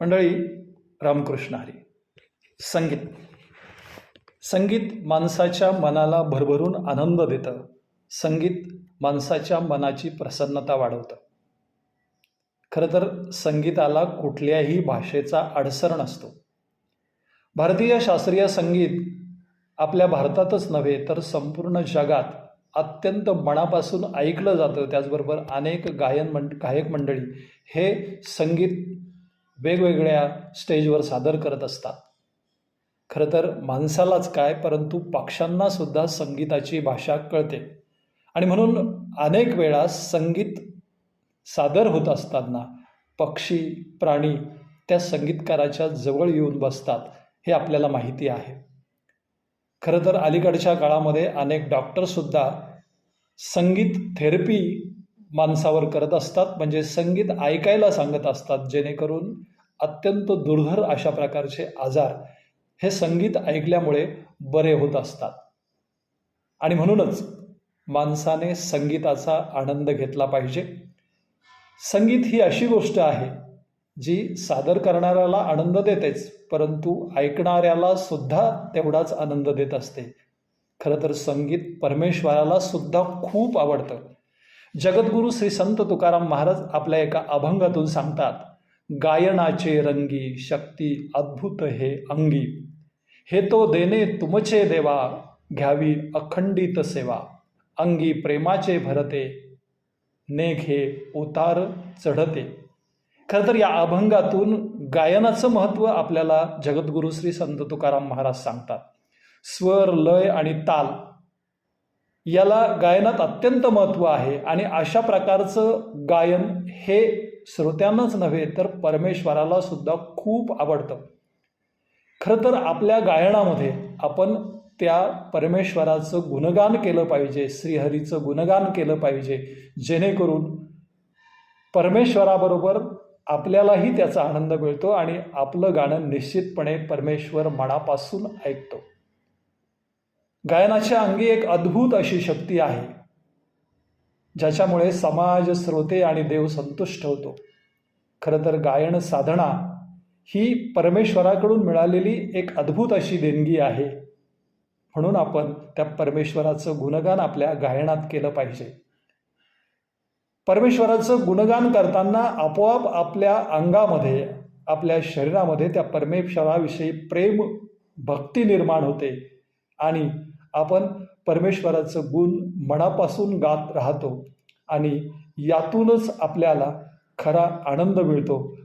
मंडळी, रामकृष्ण हरी. संगीत संगीत माणसाच्या मनाला भरभरून आनंद देतं. संगीत माणसाच्या मनाची प्रसन्नता वाढवतं. खरं तर संगीताला कुठल्याही भाषेचा अडसर नसतो. भारतीय शास्त्रीय संगीत आपल्या भारतातच नव्हे तर संपूर्ण जगात अत्यंत मनापासून ऐकलं जातं. त्याचबरोबर अनेक गायक मंडळी हे संगीत वेगवेगळ्या स्टेजवर सादर करत असतात. खरं तर माणसालाच काय, परंतु पक्ष्यांना सुद्धा संगीताची भाषा कळते. आणि म्हणून अनेक वेळा संगीत सादर होत असताना पक्षी, प्राणी त्या संगीतकाराच्या जवळ येऊन बसतात, हे आपल्याला माहिती आहे. खरं तर अलीकडच्या काळामध्ये अनेक डॉक्टरसुद्धा संगीत थेरपी माणसावर करत असतात, म्हणजे संगीत ऐकायला सांगत असतात, जेणेकरून अत्यंत दुर्धर अशा प्रकारचे आजार हे संगीत ऐकल्यामुळे बरे होत असतात. आणि म्हणूनच माणसाने संगीताचा आनंद घेतला पाहिजे. संगीत ही अशी गोष्ट आहे जी सादर करणाऱ्याला आनंद देतेच, परंतु ऐकणाऱ्याला सुद्धा तेवढाच आनंद देत असते. खरं तर संगीत परमेश्वराला सुद्धा खूप आवडतं. जगद्गुरू श्री संत तुकाराम महाराज आपल्या एका अभंगातून सांगतात, गायनाचे रंगी शक्ती अद्भुत हे अंगी, हे तो देणे तुमचे देवा, घ्यावी अखंडित सेवा, अंगी प्रेमाचे भरते, नेघे उतार चढते. खरं तर या अभंगातून गायनाचं महत्त्व आपल्याला जगद्गुरू श्री संत तुकाराम महाराज सांगतात. स्वर, लय आणि ताल याला गायनात अत्यंत महत्त्व आहे. आणि अशा प्रकारचं गायन हे श्रोत्यांनाच नव्हे तर परमेश्वराला सुद्धा खूप आवडतं. खरं तर आपल्या गायनामध्ये आपण त्या परमेश्वराचं गुणगान केलं पाहिजे, श्रीहरीचं गुणगान केलं पाहिजे, जेणेकरून परमेश्वराबरोबर आपल्यालाही त्याचा आनंद मिळतो आणि आपलं गाणं निश्चितपणे परमेश्वर मनापासून ऐकतो. गायनाच्या अंगी एक अद्भुत अशी शक्ती आहे, ज्याच्यामुळे समाज, श्रोते आणि देव संतुष्ट होतो. खरं तर गायन साधना ही परमेश्वराकडून मिळालेली एक अद्भुत अशी देणगी आहे. म्हणून आपण त्या परमेश्वराचं गुणगान आपल्या गायनात केलं पाहिजे. परमेश्वराचं गुणगान करताना आपोआप आपल्या अंगामध्ये, आपल्या शरीरामध्ये त्या परमेश्वराविषयी प्रेम, भक्ती निर्माण होते आणि आपण परमेश्वराचं गुण मनापासून गात राहतो आणि यातूनच आपल्याला खरा आनंद मिळतो.